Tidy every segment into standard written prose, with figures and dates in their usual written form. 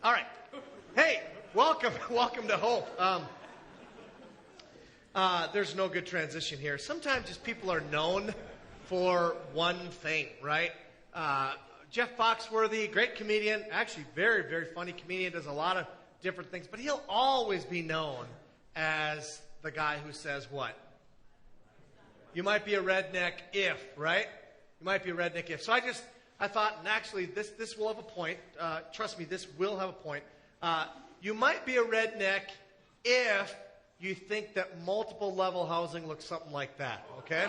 All right. Hey, welcome to Hope. There's no good transition here. Sometimes just people are known for one thing, right? Jeff Foxworthy, great comedian, actually very, very funny comedian, does a lot of different things, but he'll always be known as the guy who says what? You might be a redneck if, right? You might be a redneck if. So I thought, and actually this will have a point. Trust me, this will have a point. You might be a redneck if you think that multiple level housing looks something like that, okay?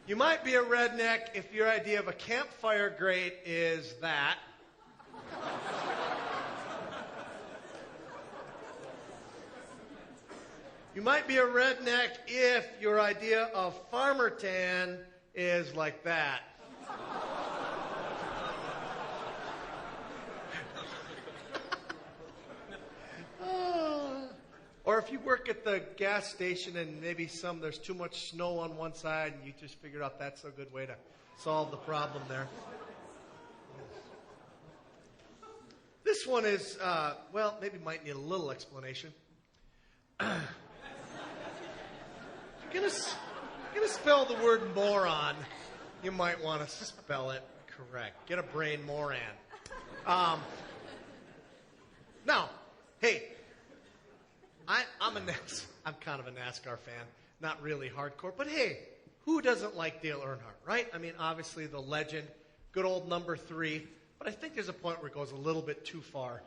You might be a redneck if your idea of a campfire grate is that. You might be a redneck if your idea of farmer tan is like that. Or if you work at the gas station and maybe there's too much snow on one side and you just figured out that's a good way to solve the problem there. This one is, maybe might need a little explanation. If you're gonna spell the word moron, you might want to spell it correct. Get a brain moran. Now, hey, I'm kind of a NASCAR fan, not really hardcore, but hey, who doesn't like Dale Earnhardt, right? I mean, obviously the legend, good old number 3, but I think there's a point where it goes a little bit too far.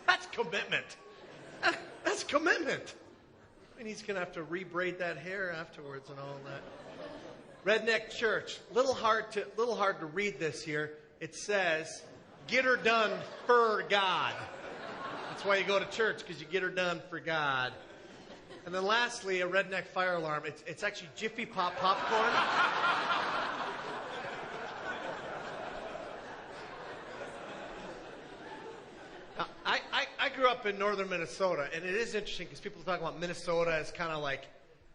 That's commitment. That's commitment. I mean, he's going to have to rebraid that hair afterwards and all that. Redneck Church. Little hard to read this here. It says, get her done for God. That's why you go to church, because you get her done for God. And then lastly, a redneck fire alarm. It's actually Jiffy Pop popcorn. I grew up in northern Minnesota, and it is interesting because people talk about Minnesota as kind of like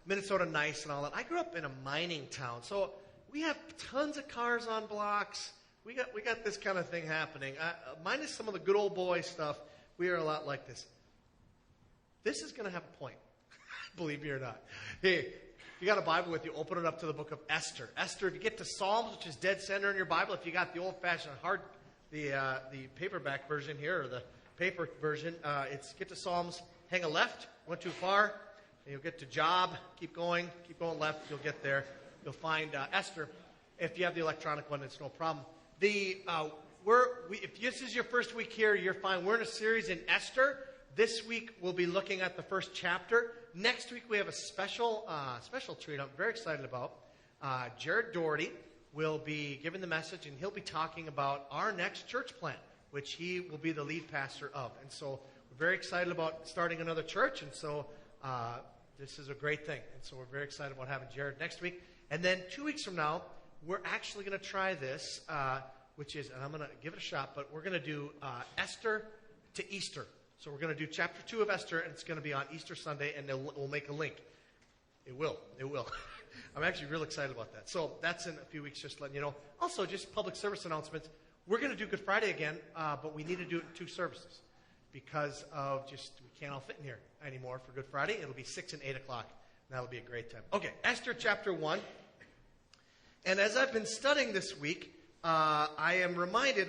Minnesota nice and all that. I grew up in a mining town, so we have tons of cars on blocks. We got this kind of thing happening. Minus some of the good old boy stuff, we are a lot like this. This is going to have a point, believe me or not. Hey, if you got a Bible with you, open it up to the book of Esther. Esther, if you get to Psalms, which is dead center in your Bible, if you got the old-fashioned the paperback version here, or the paper version, get to Psalms, hang a left, went too far, and you'll get to Job, keep going left, you'll get there. You'll find Esther. If you have the electronic one, it's no problem. If this is your first week here, you're fine. We're in a series in Esther. This week we'll be looking at the first chapter. Next week we have a special treat I'm very excited about. Jared Doherty will be giving the message, and he'll be talking about our next church plant, which he will be the lead pastor of. And so we're very excited about starting another church, and so this is a great thing. And so we're very excited about having Jared next week. And then 2 weeks from now, we're actually going to try this, which is, and I'm going to give it a shot, but we're going to do Esther to Easter. So we're going to do chapter 2 of Esther, and it's going to be on Easter Sunday, and we'll make a link. It will. I'm actually real excited about that. So that's in a few weeks, just letting you know. Also, just public service announcements. We're going to do Good Friday again, but we need to do it in 2 services because of we can't all fit in here anymore for Good Friday. It'll be 6 and 8 o'clock. And that'll be a great time. Okay, Esther chapter 1. And as I've been studying this week, I am reminded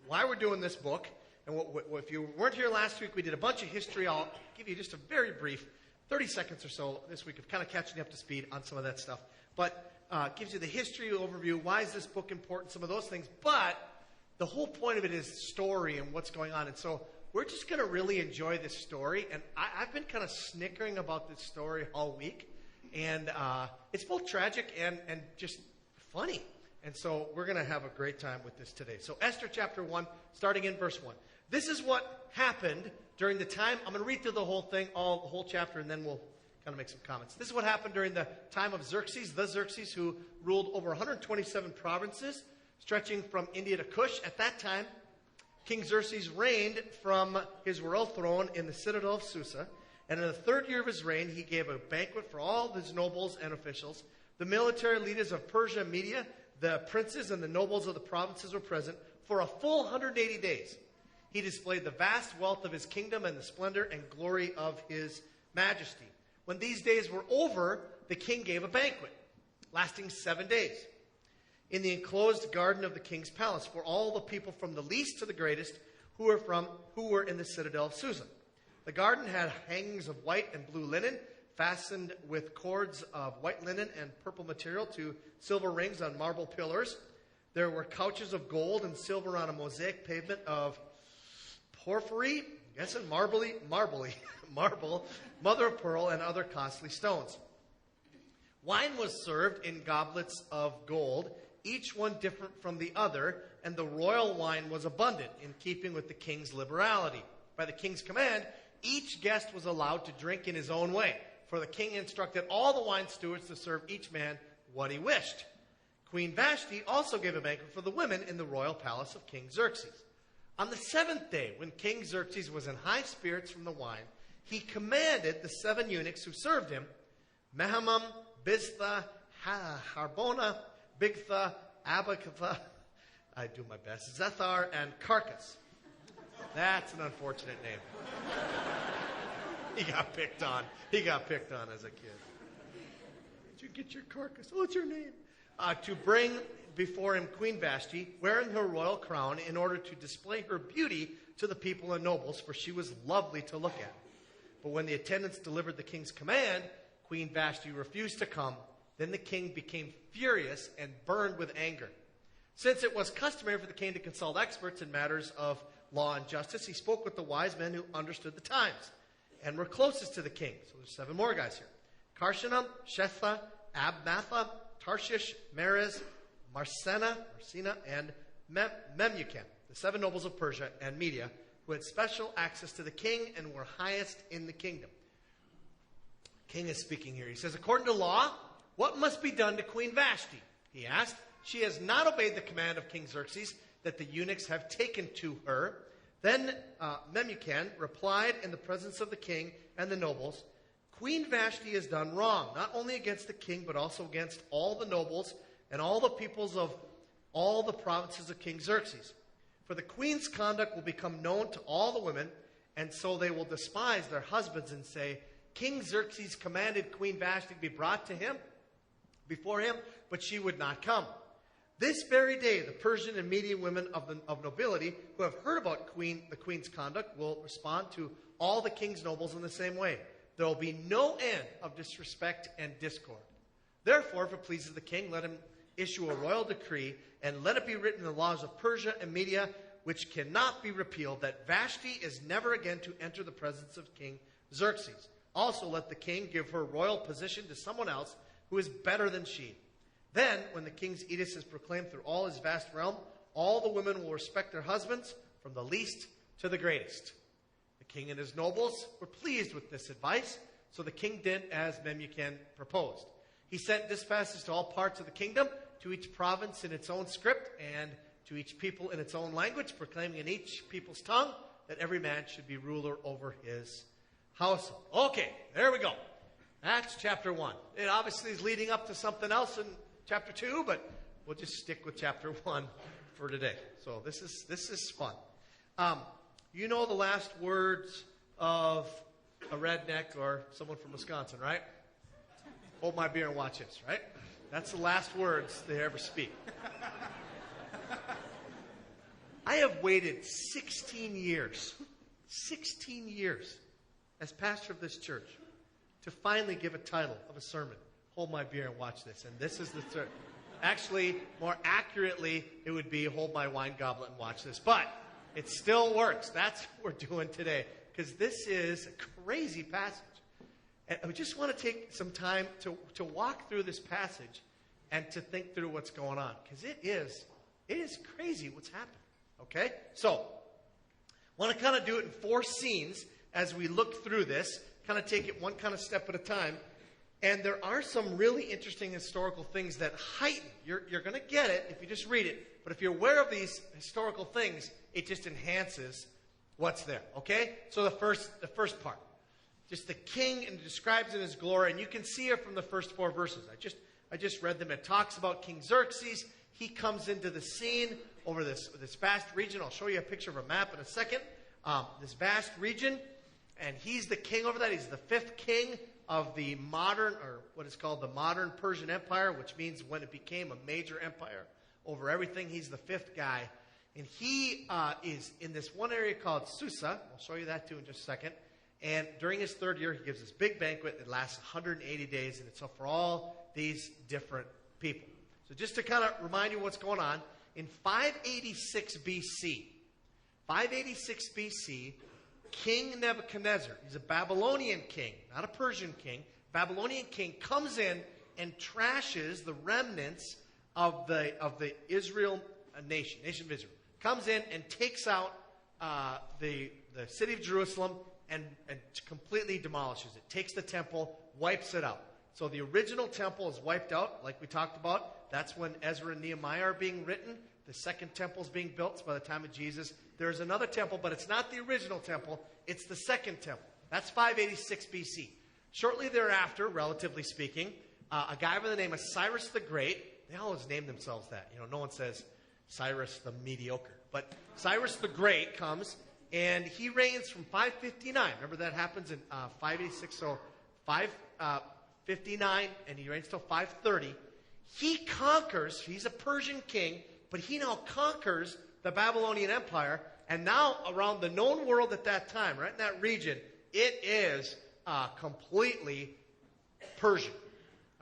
why we're doing this book. And if you weren't here last week, we did a bunch of history. I'll give you just a very brief 30 seconds or so this week of kind of catching you up to speed on some of that stuff. But gives you the history overview. Why is this book important? Some of those things. But the whole point of it is story and what's going on. And so we're just going to really enjoy this story. And I've been kind of snickering about this story all week. And it's both tragic and just funny. And so we're going to have a great time with this today. So Esther chapter 1, starting in verse 1. This is what happened during the time. I'm going to read through the whole thing, the whole chapter, and then we'll kind of make some comments. This is what happened during the time of Xerxes, who ruled over 127 provinces, stretching from India to Kush. At that time, King Xerxes reigned from his royal throne in the citadel of Susa, And in the 3rd year of his reign, he gave a banquet for all of his nobles and officials. The military leaders of Persia and Media, the princes and the nobles of the provinces were present for a full 180 days. He displayed the vast wealth of his kingdom and the splendor and glory of his majesty. When these days were over, the king gave a banquet, lasting 7 days, in the enclosed garden of the king's palace for all the people from the least to the greatest who were in the citadel of Susa. The garden had hangings of white and blue linen, fastened with cords of white linen and purple material to silver rings on marble pillars. There were couches of gold and silver on a mosaic pavement of porphyry, marble, mother of pearl, and other costly stones. Wine was served in goblets of gold, each one different from the other, and the royal wine was abundant, in keeping with the king's liberality. By the king's command, each guest was allowed to drink in his own way, for the king instructed all the wine stewards to serve each man what he wished. Queen Vashti also gave a banquet for the women in the royal palace of King Xerxes. On the 7th day, when King Xerxes was in high spirits from the wine, he commanded the 7 eunuchs who served him, Mehuman, Biztha, Harbona, Bigtha, Abagtha, I do my best, Zethar, and Carcass. That's an unfortunate name. He got picked on. He got picked on as a kid. Did you get your carcass? What's your name? To bring before him Queen Vashti, wearing her royal crown, in order to display her beauty to the people and nobles, for she was lovely to look at. But when the attendants delivered the king's command, Queen Vashti refused to come. Then the king became furious and burned with anger. Since it was customary for the king to consult experts in matters of law and justice, he spoke with the wise men who understood the times and were closest to the king. So there's 7 more guys here. Karshanam, Shetha, Abmatha, Tarshish, Meres, Marsena, and Memucan, the 7 nobles of Persia and Media, who had special access to the king and were highest in the kingdom. King is speaking here. He says, according to law, what must be done to Queen Vashti? He asked. She has not obeyed the command of King Xerxes that the eunuchs have taken to her. Then Memucan replied in the presence of the king and the nobles, Queen Vashti has done wrong, not only against the king, but also against all the nobles and all the peoples of all the provinces of King Xerxes. For the queen's conduct will become known to all the women, and so they will despise their husbands and say, King Xerxes commanded Queen Vashti to be brought to him, before him, but she would not come. This very day, the Persian and Median women of nobility who have heard about the queen's conduct will respond to all the king's nobles in the same way. There will be no end of disrespect and discord. Therefore, if it pleases the king, let him issue a royal decree, and let it be written in the laws of Persia and Media, which cannot be repealed, that Vashti is never again to enter the presence of King Xerxes. Also, let the king give her royal position to someone else who is better than she. Then, when the king's edict is proclaimed through all his vast realm, all the women will respect their husbands, from the least to the greatest. The king and his nobles were pleased with this advice, so the king did as Memucan proposed. He sent dispatches to all parts of the kingdom, to each province in its own script, and to each people in its own language, proclaiming in each people's tongue that every man should be ruler over his household. Okay, there we go. That's chapter 1. It obviously is leading up to something else in chapter 2, but we'll just stick with chapter 1 for today. So this is fun. You know the last words of a redneck or someone from Wisconsin, right? Hold my beer and watch this, right? That's the last words they ever speak. I have waited 16 years as pastor of this church to finally give a title of a sermon. Hold my beer and watch this. And this is the third. Actually, more accurately, it would be hold my wine goblet and watch this. But it still works. That's what we're doing today. Because this is a crazy passage. And I just want to take some time to walk through this passage and to think through what's going on. Because it is crazy what's happening. Okay? So, I want to kind of do it in 4 scenes as we look through this. Kind of take it one kind of step at a time. And there are some really interesting historical things that heighten. You're going to get it if you just read it. But if you're aware of these historical things, it just enhances what's there. Okay? So the first part. just the king, and describes in his glory. And you can see it from the first 4 verses. I just read them. It talks about King Xerxes. He comes into the scene over this vast region. I'll show you a picture of a map in a second. This vast region, and he's the king over that. He's the 5th king of the modern, or what is called the modern Persian Empire, which means when it became a major empire over everything, he's the 5th guy. And he is in this one area called Susa. I'll show you that too in just a second. And during his 3rd year, he gives this big banquet that lasts 180 days, and it's for all these different people. So just to kind of remind you what's going on, in 586 BC, King Nebuchadnezzar, he's a Babylonian king, not a Persian king. Babylonian king comes in and trashes the remnants of the Israel nation of Israel. Comes in and takes out the city of Jerusalem and completely demolishes it. Takes the temple, wipes it out. So the original temple is wiped out, like we talked about. That's when Ezra and Nehemiah are being written. The second temple is being built. So by the time of Jesus, there's another temple, but it's not the original temple. It's the second temple. That's 586 BC. Shortly thereafter, relatively speaking, a guy by the name of Cyrus the Great, they always name themselves that. No one says Cyrus the Mediocre. But Cyrus the Great comes, and he reigns from 559. Remember, that happens in 586, so 559, and he reigns till 530. He conquers, he's a Persian king, but he now conquers the Babylonian Empire, and now around the known world at that time, right in that region, it is completely Persian.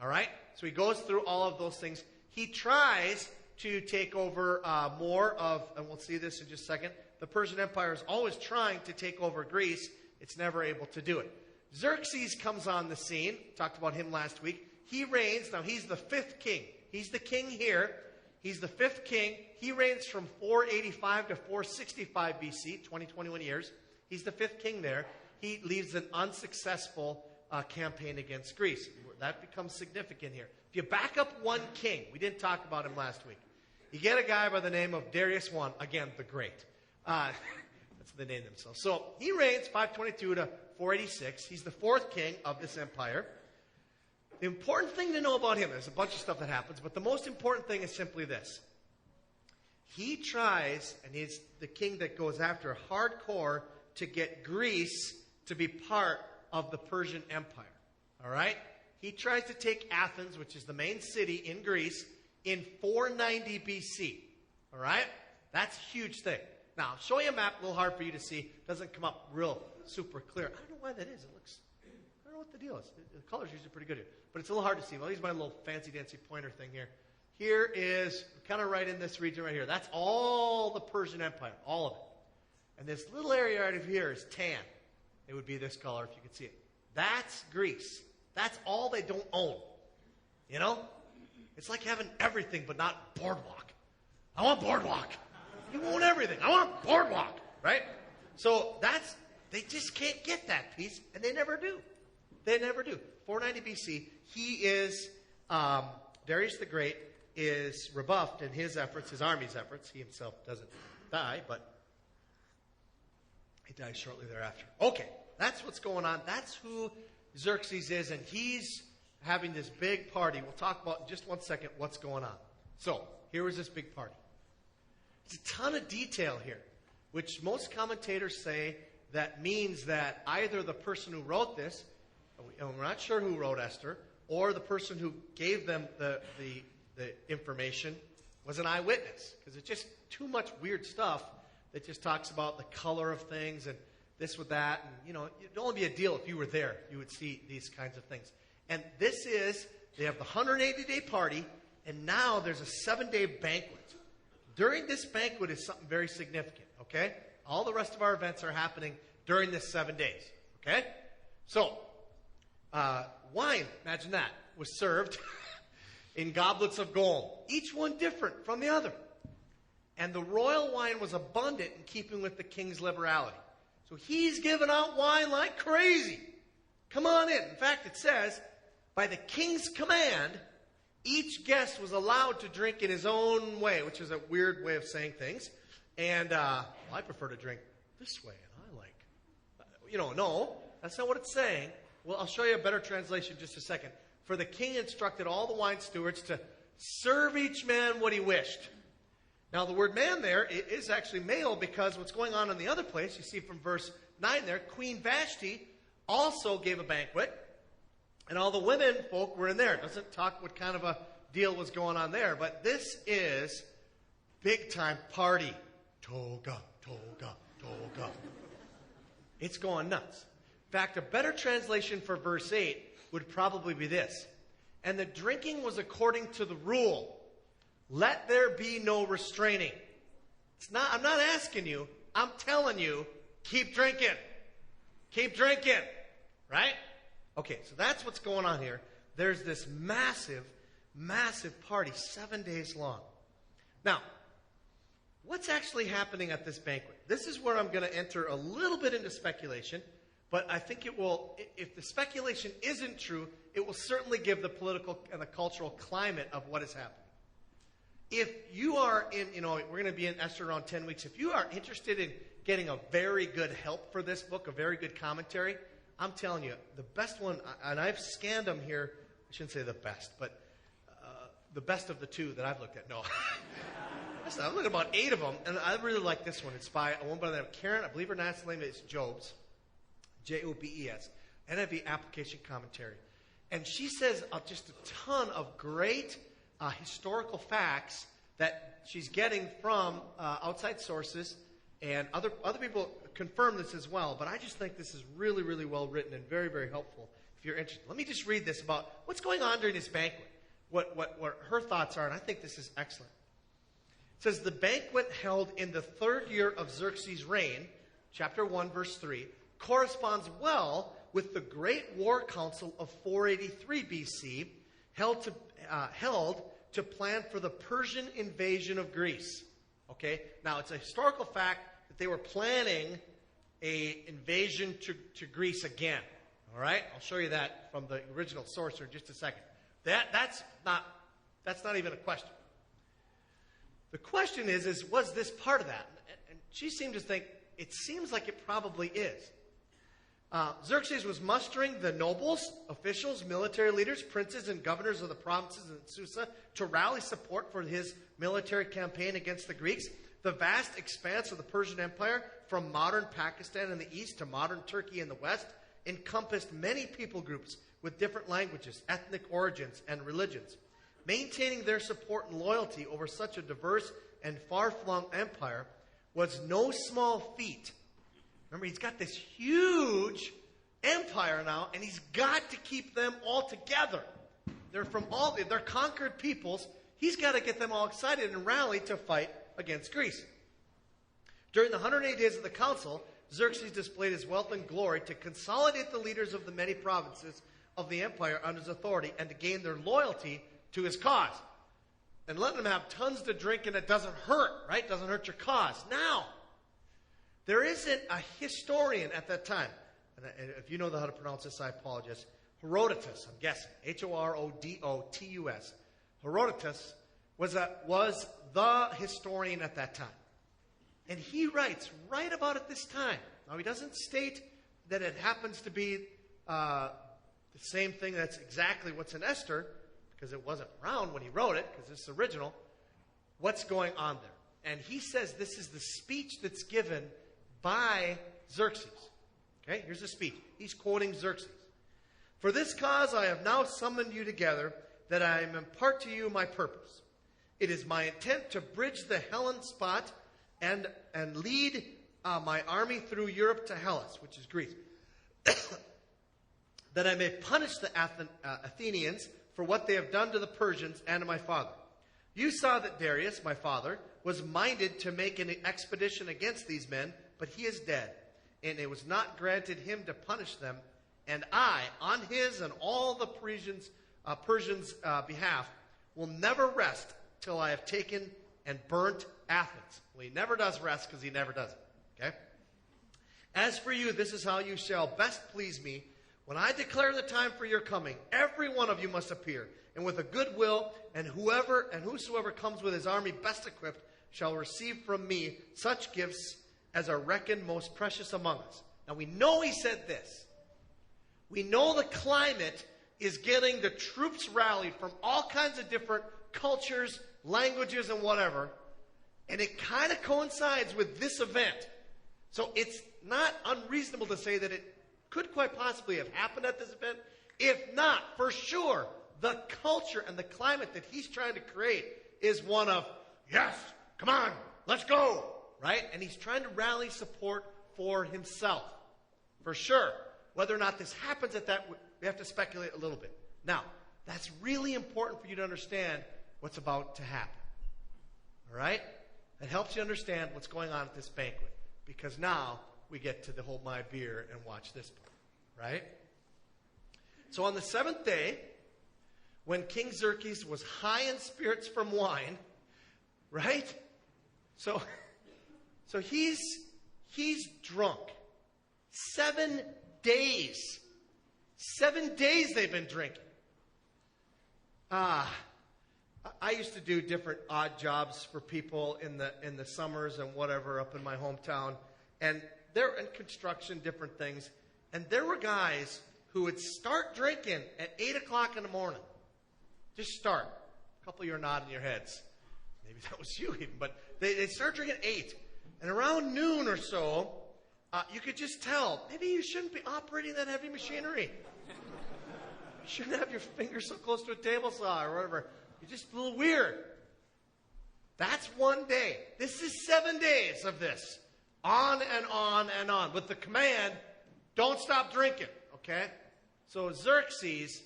All right? So he goes through all of those things. He tries to take over more of, and we'll see this in just a second, the Persian Empire is always trying to take over Greece. It's never able to do it. Xerxes comes on the scene. Talked about him last week. He reigns. Now, he's the 5th king. He's the king here. He's the 5th king. He reigns from 485 to 465 BC, 21 years. He's the 5th king there. He leads an unsuccessful campaign against Greece. That becomes significant here. If you back up one king, we didn't talk about him last week. You get a guy by the name of Darius I, again, the Great. That's what they named themselves. So he reigns 522 to 486. He's the 4th king of this empire. The important thing to know about him, there's a bunch of stuff that happens, but the most important thing is simply this. He tries, and he's the king that goes after hardcore to get Greece to be part of the Persian Empire. All right? He tries to take Athens, which is the main city in Greece, in 490 BC. All right? That's a huge thing. Now, I'll show you a map, a little hard for you to see. It doesn't come up real super clear. I don't know why that is. I don't know what the deal is. The color's usually pretty good here. But it's a little hard to see. Well, I'll use my little fancy-dancy pointer thing here. Here is kind of right in this region right here. That's all the Persian Empire, all of it. And this little area right over here is tan. It would be this color if you could see it. That's Greece. That's all they don't own. You know? It's like having everything but not boardwalk. I want boardwalk. You own everything. I want boardwalk. Right? So they just can't get that piece, and they never do. They never do. 490 BC, he is, Darius the Great is rebuffed in his efforts, his army's efforts. He himself doesn't die, but he dies shortly thereafter. Okay, that's what's going on. That's who Xerxes is, and he's having this big party. We'll talk about in just one second what's going on. So, here was this big party. There's a ton of detail here, which most commentators say that means that either the person who wrote this, and we're not sure who wrote Esther, or the person who gave them the information was an eyewitness. Because it's just too much weird stuff that just talks about the color of things and this with that. And, it'd only be a deal if you were there. You would see these kinds of things. And this is, they have the 180-day party, and now there's a 7-day banquet. During this banquet is something very significant, okay? All the rest of our events are happening during this 7 days, okay? So, wine, imagine that, was served in goblets of gold, each one different from the other. And the royal wine was abundant in keeping with the king's liberality. So he's giving out wine like crazy. Come on in. In fact, it says, by the king's command, each guest was allowed to drink in his own way, which is a weird way of saying things. And I prefer to drink this way, and I like, no. That's not what it's saying. Well, I'll show you a better translation in just a second. For the king instructed all the wine stewards to serve each man what he wished. Now, the word man there is actually male, because what's going on in the other place, you see from verse 9 there, Queen Vashti also gave a banquet, and all the women folk were in there. It doesn't talk what kind of a deal was going on there, but this is big time party. Toga, toga, toga. It's going nuts. In fact, a better translation for verse 8 would probably be this. And the drinking was according to the rule. Let there be no restraining. I'm not asking you. I'm telling you, keep drinking. Keep drinking. Right? Okay, so that's what's going on here. There's this massive, massive party, 7 days long. Now, what's actually happening at this banquet? This is where I'm going to enter a little bit into speculation, but I think it will, if the speculation isn't true, it will certainly give the political and the cultural climate of what is happening. If you are in, we're going to be in Esther around 10 weeks. If you are interested in getting a very good help for this book, a very good commentary, I'm telling you, the best one, and I've scanned them here, I shouldn't say the best, but the best of the two that I've looked at. No. I've looked at about 8 of them, and I really like this one. It's by a woman by the name of Karen. I believe her last name is Jobes, Jobes, NIV Application Commentary. And she says just a ton of great historical facts that she's getting from outside sources, and other people confirm this as well. But I just think this is really, really well written and very, very helpful if you're interested. Let me just read this about what's going on during this banquet, what her thoughts are, and I think this is excellent. It says, the banquet held in the 3rd year of Xerxes' reign, chapter 1, verse 3, corresponds well with the Great War Council of 483 BC, held to plan for the Persian invasion of Greece. Okay? Now, it's a historical fact that they were planning an invasion to Greece again. All right? I'll show you that from the original source here in just a second. That's not even a question. The question is was this part of that? And she seemed to think, it seems like it probably is. Xerxes was mustering the nobles, officials, military leaders, princes, and governors of the provinces in Susa to rally support for his military campaign against the Greeks. The vast expanse of the Persian Empire, from modern Pakistan in the east to modern Turkey in the west, encompassed many people groups with different languages, ethnic origins, and religions. Maintaining their support and loyalty over such a diverse and far-flung empire was no small feat. Remember, he's got this huge empire now, and he's got to keep them all together. They're conquered peoples. He's got to get them all excited and rally to fight against Greece. During the 108 days of the council, Xerxes displayed his wealth and glory to consolidate the leaders of the many provinces of the empire under his authority and to gain their loyalty to his cause. And letting them have tons to drink, and it doesn't hurt, right? Doesn't hurt your cause. Now, there isn't a historian at that time. And if you know how to pronounce this, I apologize. Herodotus, I'm guessing. Herodotus. Herodotus was the historian at that time. And he writes right about at this time. Now, he doesn't state that it happens to be the same thing that's exactly what's in Esther, because it wasn't around when he wrote it, because it's original. What's going on there? And he says this is the speech that's given by Xerxes. Okay, here's the speech. He's quoting Xerxes. For this cause I have now summoned you together, that I may impart to you my purpose. It is my intent to bridge the Hellespont and lead my army through Europe to Hellas, which is Greece, that I may punish the Athenians for what they have done to the Persians and to my father. You saw that Darius, my father, was minded to make an expedition against these men, but he is dead, and it was not granted him to punish them. And I, on his and all the Persians' behalf, will never rest till I have taken and burnt Athens. Well, he never does rest because he never does it. Okay? As for you, this is how you shall best please me. When I declare the time for your coming, every one of you must appear, and with a good will, and whosoever comes with his army best equipped shall receive from me such gifts as are reckoned most precious among us. Now we know he said this. We know the climate is getting the troops rallied from all kinds of different cultures, languages, and whatever. And it kind of coincides with this event. So it's not unreasonable to say that it could quite possibly have happened at this event. If not, for sure, the culture and the climate that he's trying to create is one of, yes, come on, let's go, right? And he's trying to rally support for himself, for sure. Whether or not this happens at that, we have to speculate a little bit. Now, that's really important for you to understand what's about to happen. All right? It helps you understand what's going on at this banquet. Because now we get to the hold my beer and watch this part. Right? So on the seventh day, when King Xerxes was high in spirits from wine, right? So he's drunk. 7 days. 7 days they've been drinking. I used to do different odd jobs for people in the summers and whatever up in my hometown. And they're in construction, different things. And there were guys who would start drinking at 8 o'clock in the morning. Just start. A couple of you are nodding your heads. Maybe that was you even. But they start drinking at 8. And around noon or so, you could just tell, maybe you shouldn't be operating that heavy machinery. You shouldn't have your fingers so close to a table saw or whatever. You're just a little weird. That's one day. This is 7 days of this. On and on and on. With the command, don't stop drinking. Okay? So Xerxes,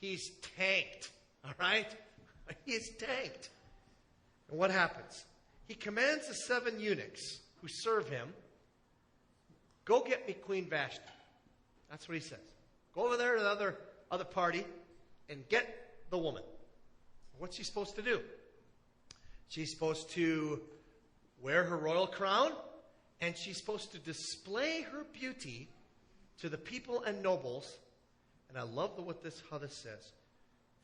he's tanked. All right? He's tanked. And what happens? He commands the 7 eunuchs who serve him, go get me Queen Vashti. That's what he says. Go over there to the other party and get the woman. What's she supposed to do? She's supposed to wear her royal crown, and she's supposed to display her beauty to the people and nobles. And I love how this says.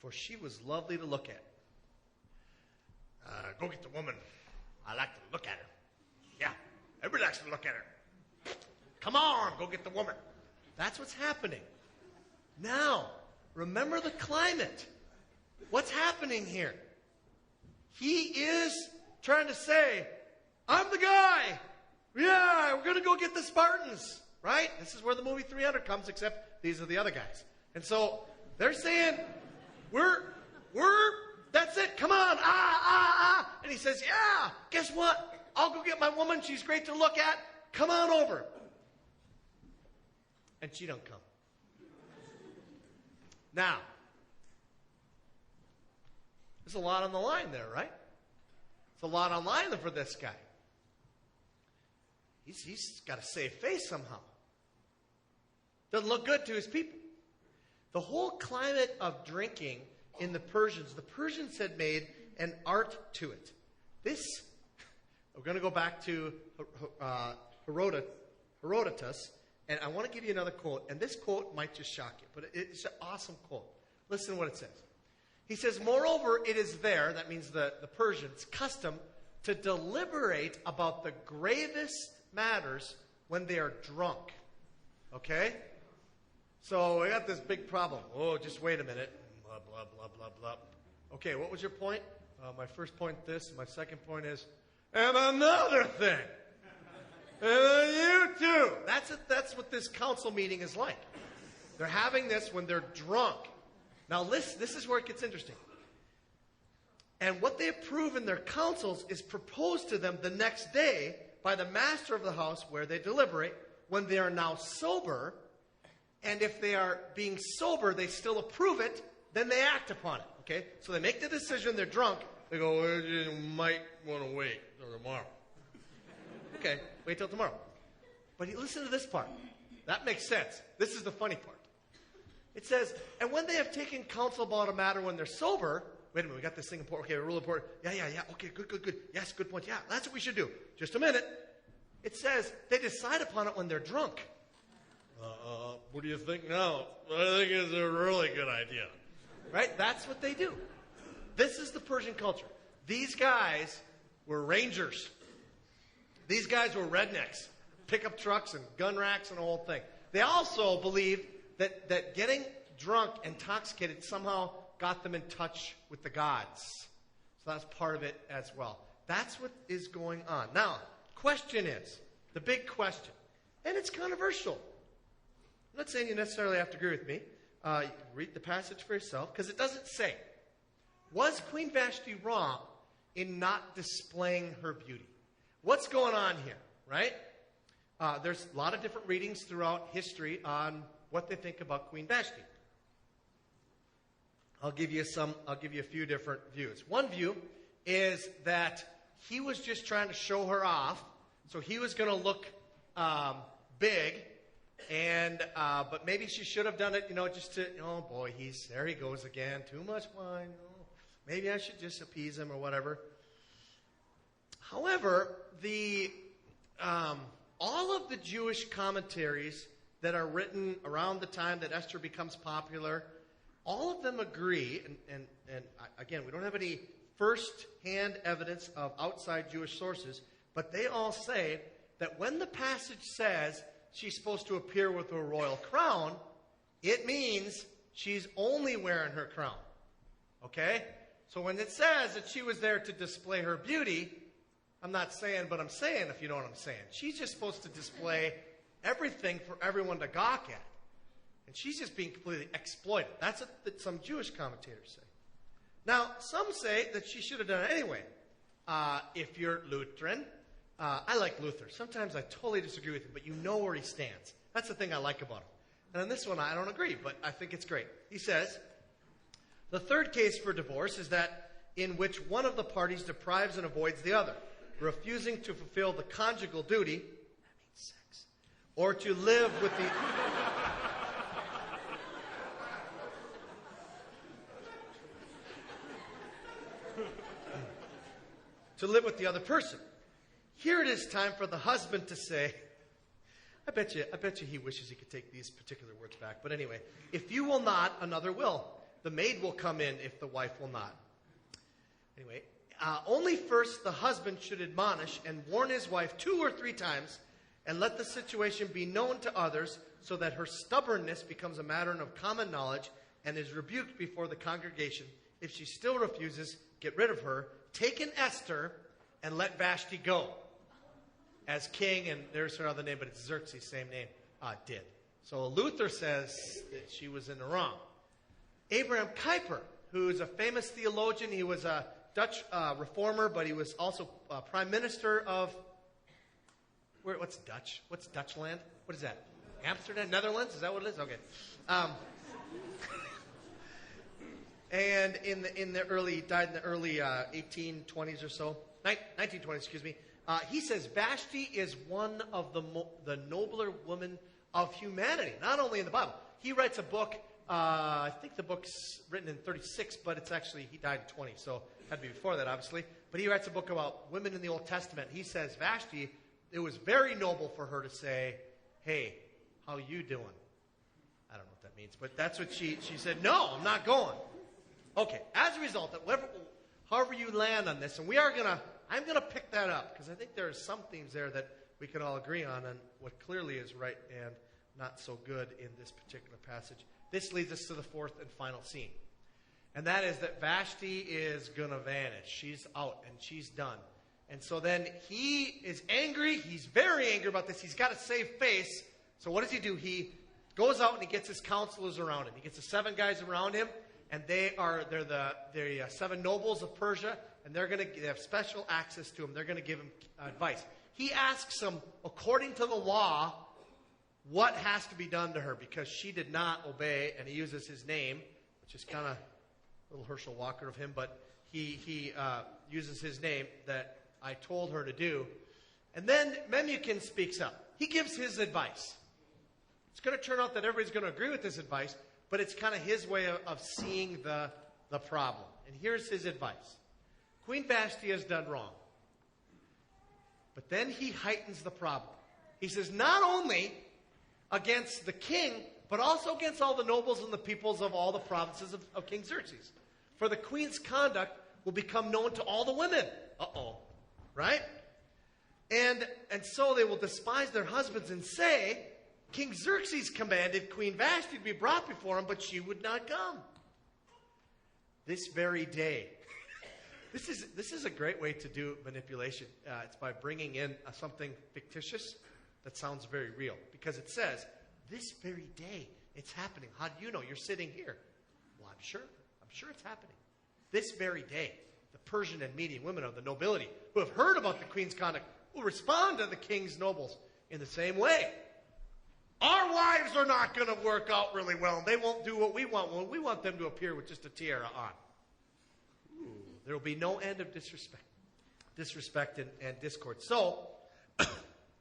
For she was lovely to look at. Go get the woman. I like to look at her. Yeah, everybody likes to look at her. Come on, go get the woman. That's what's happening. Now, remember the climate. What's happening here? He is trying to say, I'm the guy. Yeah, we're going to go get the Spartans. Right? This is where the movie 300 comes, except these are the other guys. And so they're saying, that's it. Come on. And he says, yeah, guess what? I'll go get my woman. She's great to look at. Come on over. And she don't come. Now, there's a lot on the line there, right? It's a lot on the line for this guy. He's got to save face somehow. Doesn't look good to his people. The whole climate of drinking in the Persians had made an art to it. We're going to go back to Herodotus, and I want to give you another quote, and this quote might just shock you, but it's an awesome quote. Listen to what it says. He says, moreover, it is there, that means the Persians, custom to deliberate about the gravest matters when they are drunk. Okay? So we got this big problem. Oh, just wait a minute. Blah, blah, blah, blah, blah. Okay, what was your point? My first point this. My second point is, and another thing. And you too. That's what this council meeting is like. They're having this when they're drunk. Now listen, this is where it gets interesting. And what they approve in their councils is proposed to them the next day by the master of the house where they deliberate when they are now sober. And if they are being sober, they still approve it, then they act upon it. Okay? So they make the decision, they're drunk. They go, well, you might want to wait till tomorrow. Okay, wait till tomorrow. But listen to this part. That makes sense. This is the funny part. It says, and when they have taken counsel about a matter when they're sober, wait a minute, we got this thing important. Okay, real important. Yeah. Okay, good. Yes, good point. Yeah, that's what we should do. Just a minute. It says they decide upon it when they're drunk. What do you think now? I think it's a really good idea. Right? That's what they do. This is the Persian culture. These guys were rangers. These guys were rednecks. Pickup trucks and gun racks and the whole thing. They also believed that getting drunk, intoxicated, somehow got them in touch with the gods. So that's part of it as well. That's what is going on. Now, question is, the big question, and it's controversial. I'm not saying you necessarily have to agree with me. Read the passage for yourself, because it doesn't say. Was Queen Vashti wrong in not displaying her beauty? What's going on here, right? There's a lot of different readings throughout history on what they think about Queen Vashti. I'll give you a few different views. One view is that he was just trying to show her off, so he was going to look big, but maybe she should have done it, just to, oh boy, there he goes again, too much wine. Oh, maybe I should just appease him or whatever. However, all of the Jewish commentaries that are written around the time that Esther becomes popular, all of them agree, and again, we don't have any first-hand evidence of outside Jewish sources, but they all say that when the passage says she's supposed to appear with a royal crown, it means she's only wearing her crown. Okay? So when it says that she was there to display her beauty, I'm not saying, but I'm saying, if you know what I'm saying. She's just supposed to display everything for everyone to gawk at. And she's just being completely exploited. That's what some Jewish commentators say. Now, some say that she should have done it anyway. If you're Lutheran, I like Luther. Sometimes I totally disagree with him, but you know where he stands. That's the thing I like about him. And on this one, I don't agree, but I think it's great. He says, the third case for divorce is that in which one of the parties deprives and avoids the other, refusing to fulfill the conjugal duty, that means sex, or to live with the... to live with the other person. Here it is time for the husband to say, I bet you he wishes he could take these particular words back. But anyway, if you will not, another will. The maid will come in if the wife will not. Anyway, only first the husband should admonish and warn his wife 2 or 3 times, and let the situation be known to others, so that her stubbornness becomes a matter of common knowledge and is rebuked before the congregation. If she still refuses, get rid of her, take in Esther, and let Vashti go. As king, and there's her other name, but it's Xerxes, same name, did. So Luther says that she was in the wrong. Abraham Kuyper, who is a famous theologian, he was a Dutch reformer, but he was also prime minister of, what's Dutch? What's Dutchland? What is that? Amsterdam? Netherlands? Is that what it is? Okay. And died in the early 1820s or so, 1920s, excuse me. He says Vashti is one of the nobler women of humanity, not only in the Bible. He writes a book, I think the book's written in 36, but it's actually, he died in 20, so it had to be before that, obviously. But he writes a book about women in the Old Testament. He says Vashti, it was very noble for her to say, hey, how you doing? I don't know what that means, but that's what she said, no, I'm not going. Okay, as a result, however you land on this, and I'm going to pick that up, because I think there are some themes there that we can all agree on what clearly is right and not so good in this particular passage. This leads us to the fourth and final scene. And that is that Vashti is going to vanish. She's out, and she's done. And so then he is angry. He's very angry about this. He's got to save face. So what does he do? He goes out and he gets his counselors around him. He gets the 7 guys around him, and they're the 7 nobles of Persia, and they have special access to him. They're going to give him advice. He asks them, according to the law, what has to be done to her, because she did not obey, and he uses his name, which is kind of a little Herschel Walker of him, but he uses his name that I told her to do. And then Memucan speaks up. He gives his advice. It's going to turn out that everybody's going to agree with this advice, but it's kind of his way of seeing the problem. And here's his advice. Queen Vashti has done wrong. But then he heightens the problem. He says, not only against the king, but also against all the nobles and the peoples of all the provinces of King Xerxes. For the queen's conduct will become known to all the women. Uh-oh. Right? And so they will despise their husbands and say, King Xerxes commanded Queen Vashti to be brought before him, but she would not come. This very day. This is a great way to do manipulation. It's by bringing in something fictitious that sounds very real. Because it says, this very day, it's happening. How do you know? You're sitting here. Well, I'm sure it's happening. This very day, the Persian and Median women of the nobility who have heard about the queen's conduct will respond to the king's nobles in the same way. Our wives are not going to work out really well. They won't do what we want. Well, we want them to appear with just a tiara on. There will be no end of disrespect and discord. So,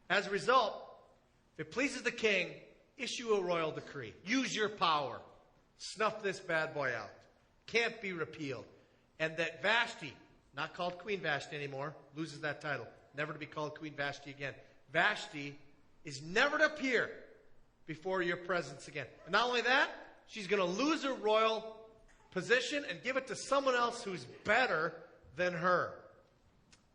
as a result, if it pleases the king, issue a royal decree. Use your power. Snuff this bad boy out. Can't be repealed. And that Vashti, not called Queen Vashti anymore, loses that title. Never to be called Queen Vashti again. Vashti is never to appear before your presence again. And not only that, she's going to lose her royal position and give it to someone else who's better than her.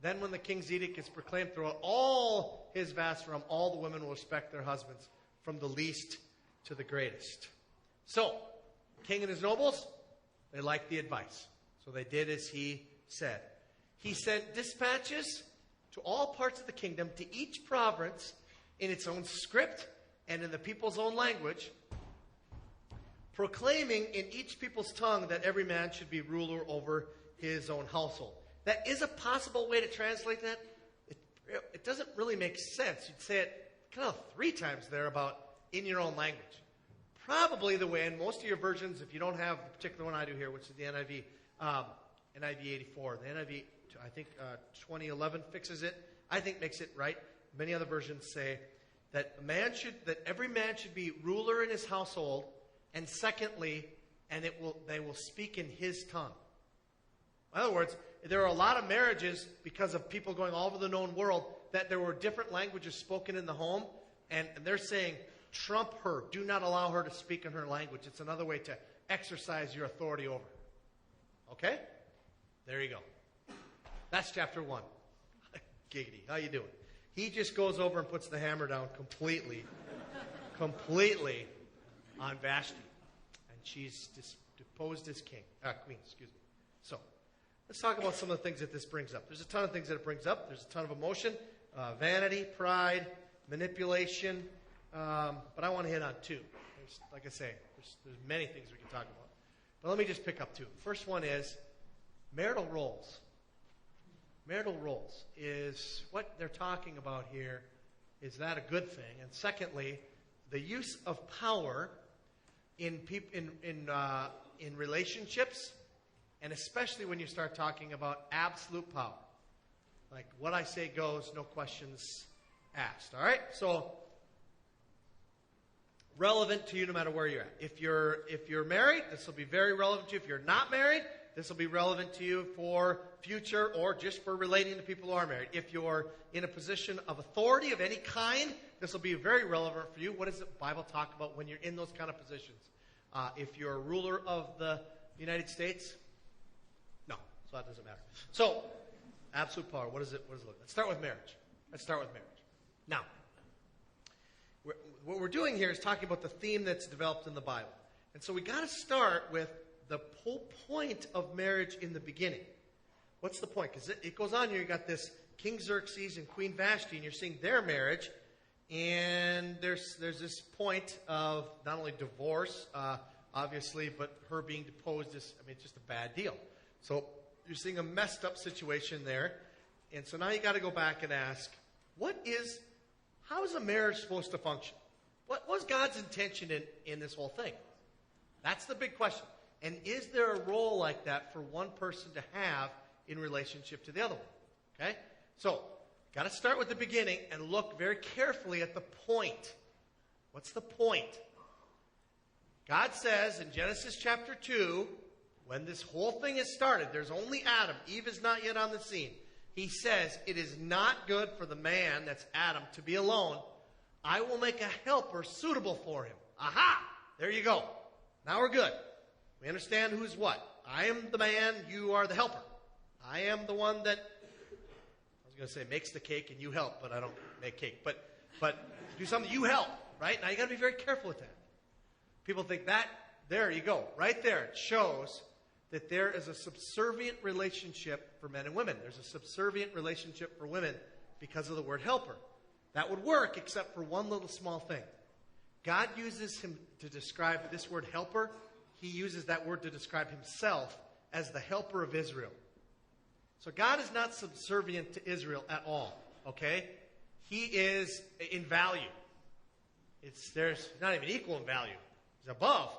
Then when the king's edict is proclaimed throughout all his vast realm, all the women will respect their husbands, from the least to the greatest. So, the king and his nobles, they liked the advice. So they did as he said. He sent dispatches to all parts of the kingdom, to each province in its own script and in the people's own language, proclaiming in each people's tongue that every man should be ruler over his own household. That is a possible way to translate that. It doesn't really make sense. You'd say it kind of 3 times there about in your own language. Probably the way, in most of your versions, if you don't have the particular one I do here, which is the NIV, NIV 84, the NIV, I think 2011 fixes it, I think makes it right. Many other versions say that every man should be ruler in his household, and secondly, they will speak in his tongue. In other words, there are a lot of marriages because of people going all over the known world that there were different languages spoken in the home, and they're saying, trump her. Do not allow her to speak in her language. It's another way to exercise your authority over her. Okay? There you go. That's chapter 1. Giggity. How you doing? He just goes over and puts the hammer down completely on Vashti. And she's deposed as queen, excuse me. So, let's talk about some of the things that this brings up. There's a ton of things that it brings up. There's a ton of emotion, vanity, pride, manipulation. But I want to hit on 2. Like I say, there's many things we can talk about. But let me just pick up 2. First one is marital roles. Marital roles is what they're talking about here. Is that a good thing? And secondly, the use of power in relationships, and especially when you start talking about absolute power. Like what I say goes, no questions asked. All right? So relevant to you no matter where you're at. If you're married, this will be very relevant to you. If you're not married, this will be relevant to you for future or just for relating to people who are married. If you're in a position of authority of any kind, this will be very relevant for you. What does the Bible talk about when you're in those kind of positions? If you're a ruler of the United States, no, so that doesn't matter. So, absolute power, what does it look like? Let's start with marriage. Now, what we're doing here is talking about the theme that's developed in the Bible. And so we got to start with the whole point of marriage in the beginning. What's the point? Because it goes on here. You got this King Xerxes and Queen Vashti, and you're seeing their marriage. And there's this point of not only divorce, obviously, but her being deposed is, it's just a bad deal. So you're seeing a messed up situation there. And so now you got to go back and ask, how is a marriage supposed to function? What was God's intention in this whole thing? That's the big question. And is there a role like that for one person to have in relationship to the other one? Okay? So, got to start with the beginning and look very carefully at the point. What's the point? God says in Genesis chapter 2, when this whole thing has started, there's only Adam. Eve is not yet on the scene. He says, it is not good for the man, that's Adam, to be alone. I will make a helper suitable for him. Aha! There you go. Now we're good. We understand who's what. I am the man, you are the helper. I am the one that, I was going to say makes the cake and you help, but I don't make cake. But do something, you help. right? Now you got to be very careful with that. People think that, there you go, right there. It shows that there is a subservient relationship for men and women. There's a subservient relationship for women because of the word helper. That would work except for one little small thing. God uses him to describe this word helper. He uses that word to describe himself as the helper of Israel. So God is not subservient to Israel at all, okay? He is in value. There's not even equal in value. He's above.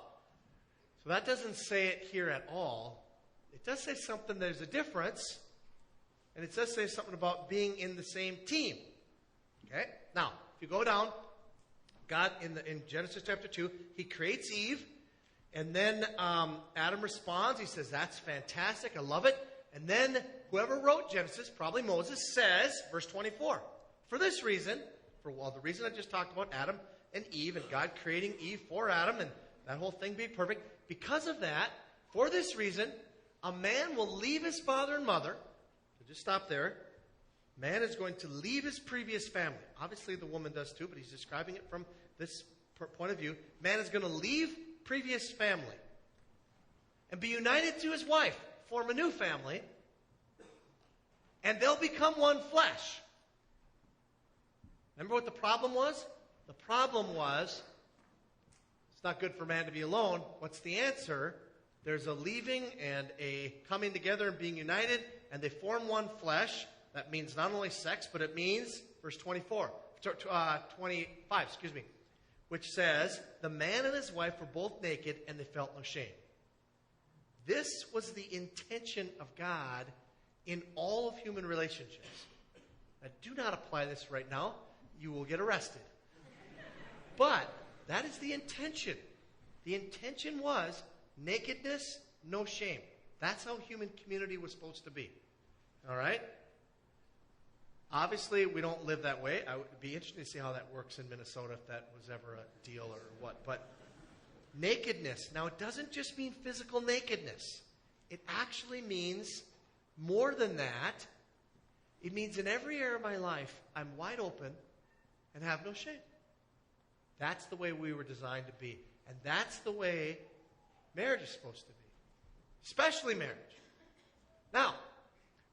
So that doesn't say it here at all. It does say something, there's a difference. And it does say something about being in the same team. Okay? Now, if you go down, God, in Genesis chapter 2, he creates Eve. And then Adam responds. He says, that's fantastic. I love it. And then whoever wrote Genesis, probably Moses, says, verse 24, for this reason, the reason I just talked about, Adam and Eve, and God creating Eve for Adam, and that whole thing being perfect, because of that, for this reason, a man will leave his father and mother. So just stop there. Man is going to leave his previous family. Obviously, the woman does too, but he's describing it from this point of view. Man is going to leave previous family and be united to his wife, form a new family, and they'll become one flesh. Remember what the problem was? The problem was, it's not good for man to be alone. What's the answer? There's a leaving and a coming together and being united, and they form one flesh. That means not only sex, but it means, verse 25, which says, the man and his wife were both naked, and they felt no shame. This was the intention of God in all of human relationships. Now, do not apply this right now. You will get arrested. But that is the intention. The intention was nakedness, no shame. That's how human community was supposed to be. All right? Obviously, we don't live that way. I would be interested to see how that works in Minnesota, if that was ever a deal or what. But nakedness. Now, it doesn't just mean physical nakedness. It actually means more than that. It means in every area of my life, I'm wide open and have no shame. That's the way we were designed to be. And that's the way marriage is supposed to be. Especially marriage. Now,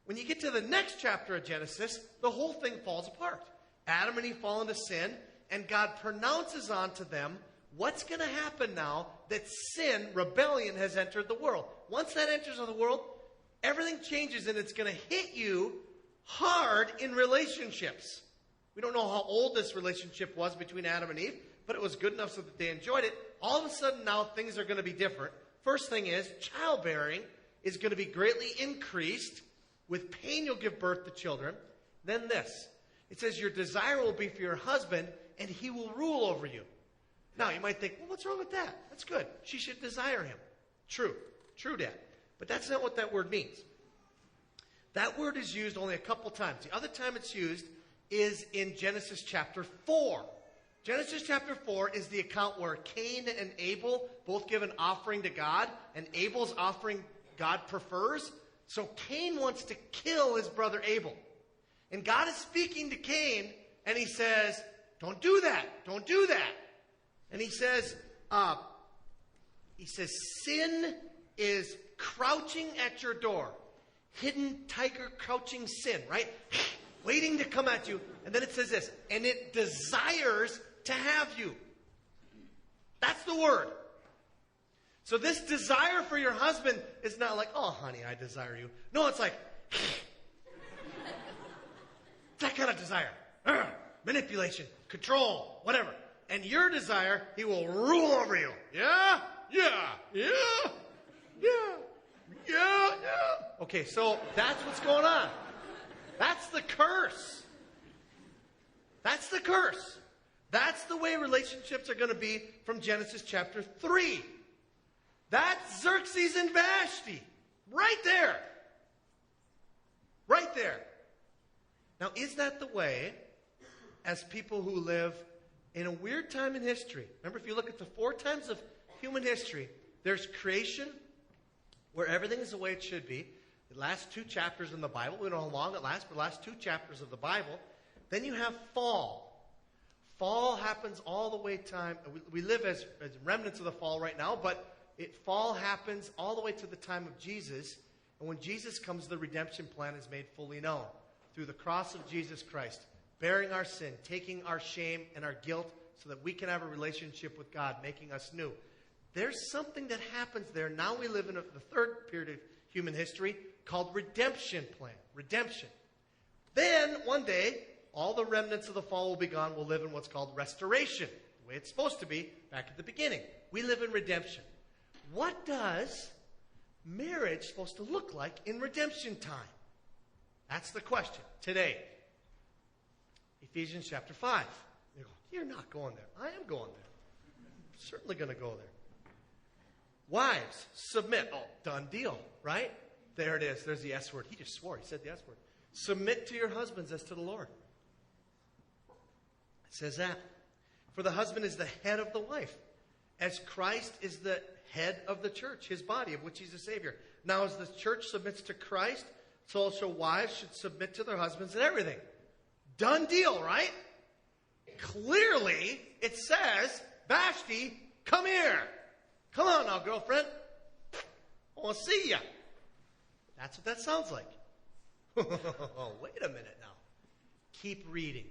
when you get to the next chapter of Genesis, the whole thing falls apart. Adam and Eve fall into sin, and God pronounces onto them what's going to happen now that sin, rebellion, has entered the world. Once that enters the world, everything changes, and it's going to hit you hard in relationships. We don't know how old this relationship was between Adam and Eve, but it was good enough so that they enjoyed it. All of a sudden now things are going to be different. First thing is, childbearing is going to be greatly increased. With pain you'll give birth to children. Then this. It says your desire will be for your husband, and he will rule over you. Now you might think, well, what's wrong with that? That's good. She should desire him. True. True, Dad. But that's not what that word means. That word is used only a couple times. The other time it's used is in Genesis chapter 4. Genesis chapter 4 is the account where Cain and Abel both give an offering to God, and Abel's offering God prefers. So Cain wants to kill his brother Abel. And God is speaking to Cain, and he says, don't do that. Don't do that. And he says, sin is crouching at your door. Hidden tiger crouching sin, right? Waiting to come at you. And then it says this, and it desires to have you. That's the word. So this desire for your husband is not like, oh, honey, I desire you. No, it's like, that kind of desire. Manipulation, control, whatever. And your desire, he will rule over you. Yeah, yeah, yeah, yeah, yeah, yeah. Okay, so that's what's going on. That's the curse. That's the curse. That's the way relationships are going to be from Genesis chapter 3. That's Xerxes and Vashti. Right there. Right there. Now, is that the way, as people who live in a weird time in history? Remember, if you look at the 4 times of human history, there's creation, where everything is the way it should be. The last 2 chapters in the Bible, we don't know how long it lasts, but the last 2 chapters of the Bible. Then you have fall. Fall happens all the way time. We live as remnants of the fall right now, but fall happens all the way to the time of Jesus. And when Jesus comes, the redemption plan is made fully known through the cross of Jesus Christ, bearing our sin, taking our shame and our guilt so that we can have a relationship with God, making us new. There's something that happens there. Now we live in the third period of human history called redemption plan. Redemption. Then, one day, all the remnants of the fall will be gone. We'll live in what's called restoration, the way it's supposed to be back at the beginning. We live in redemption. What does marriage supposed to look like in redemption time? That's the question today. Ephesians chapter 5. You go, you're not going there. I am going there. I'm certainly going to go there. Wives, submit. Oh, done deal, right? There it is. There's the S word. He just swore. He said the S word. Submit to your husbands as to the Lord. It says that. For the husband is the head of the wife, as Christ is the head of the church, his body, of which he's the Savior. Now, as the church submits to Christ, so also wives should submit to their husbands in everything. Done deal, right? Clearly, it says, Vashti, come here. Come on now, girlfriend. I want to see you. That's what that sounds like. Oh, wait a minute now. Keep reading.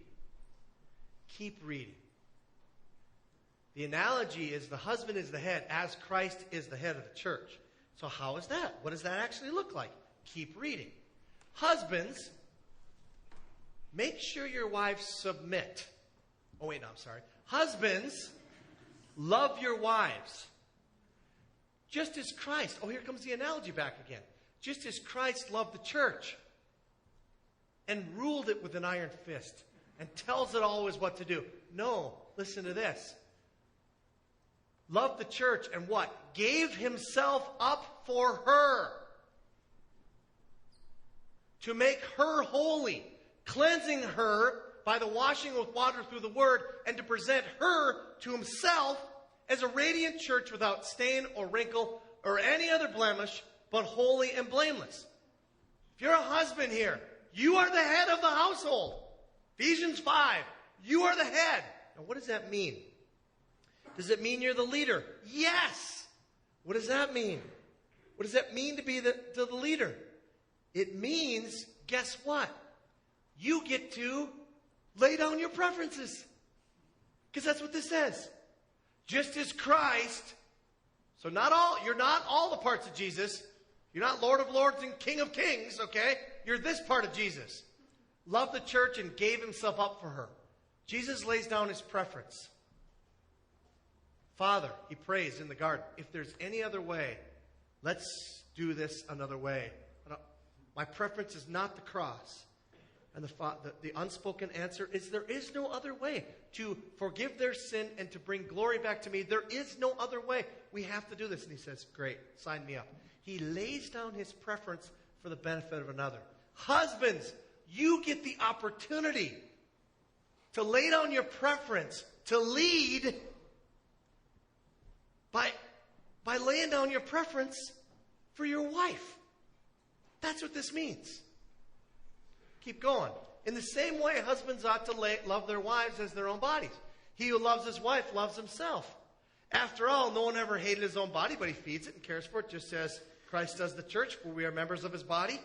Keep reading. The analogy is the husband is the head as Christ is the head of the church. So how is that? What does that actually look like? Keep reading. Husbands, make sure your wives submit. Oh, wait, no, I'm sorry. Husbands, love your wives. Just as Christ, oh, here comes the analogy back again. Just as Christ loved the church and ruled it with an iron fist and tells it always what to do. No, listen to this. Loved the church and what? Gave himself up for her. To make her holy, cleansing her by the washing with water through the word, and to present her to himself as a radiant church without stain or wrinkle or any other blemish, but holy and blameless. If you're a husband here, you are the head of the household. Ephesians 5, you are the head. Now, what does that mean? Does it mean you're the leader? Yes. What does that mean? What does that mean to be the leader? It means, guess what? You get to lay down your preferences. Because that's what this says. Just as Christ, so you're not all the parts of Jesus. You're not Lord of Lords and King of Kings, okay? You're this part of Jesus. Loved the church and gave himself up for her. Jesus lays down his preference. Father, he prays in the garden, if there's any other way, let's do this another way. My preference is not the cross. And the unspoken answer is there is no other way to forgive their sin and to bring glory back to me. There is no other way. We have to do this. And he says, great, sign me up. He lays down his preference for the benefit of another. Husbands, you get the opportunity to lay down your preference, to lead by laying down your preference for your wife. That's what this means. Keep going. In the same way, husbands ought to love their wives as their own bodies. He who loves his wife loves himself. After all, no one ever hated his own body, but he feeds it and cares for it, just as Christ does the church, for we are members of his body.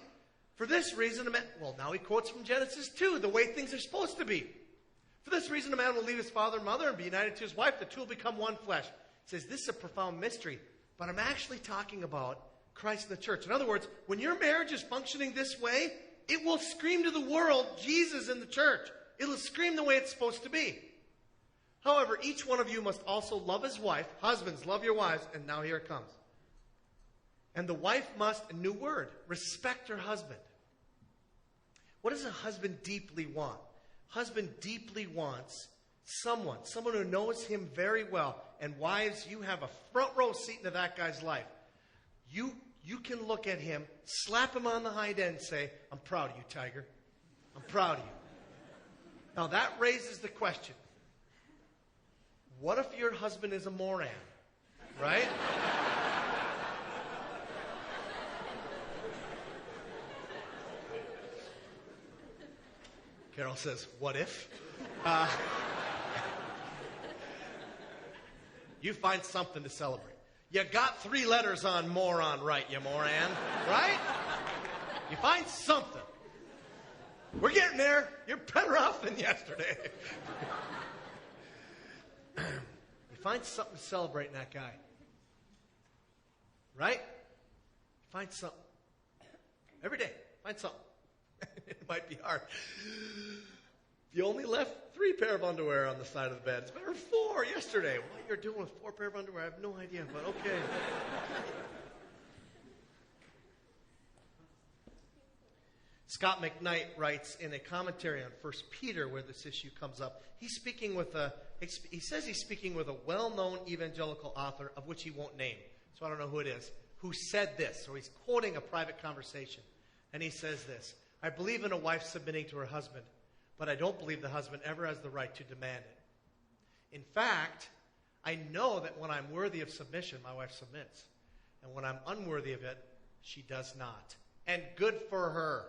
For this reason, now he quotes from Genesis 2, the way things are supposed to be. For this reason, a man will leave his father and mother and be united to his wife. The two will become one flesh. He says, this is a profound mystery, but I'm actually talking about Christ and the church. In other words, when your marriage is functioning this way, it will scream to the world, Jesus in the church. It will scream the way it's supposed to be. However, each one of you must also love his wife. Husbands, love your wives. And now here it comes. And the wife must, a new word, respect her husband. What does a husband deeply want? Husband deeply wants someone who knows him very well. And wives, you have a front row seat into that guy's life. You can look at him, slap him on the hind end and say, I'm proud of you, Tiger. I'm proud of you. Now that raises the question. What if your husband is a moron? Right? Carol says, what if? You find something to celebrate. You got 3 letters on moron right, you moron. Right? You find something. We're getting there. You're better off than yesterday. You find something to celebrate in that guy. Right? Find something. Every day. Find something. It might be hard. You only left 3 pair of underwear on the side of the bed. It's better 4 yesterday. What you're doing with 4 pair of underwear, I have no idea, but okay. Scott McKnight writes in a commentary on 1 Peter where this issue comes up. He says he's speaking with a well-known evangelical author of which he won't name. So I don't know who it is, who said this. So he's quoting a private conversation. And he says this, I believe in a wife submitting to her husband, but I don't believe the husband ever has the right to demand it. In fact, I know that when I'm worthy of submission, my wife submits. And when I'm unworthy of it, she does not. And good for her.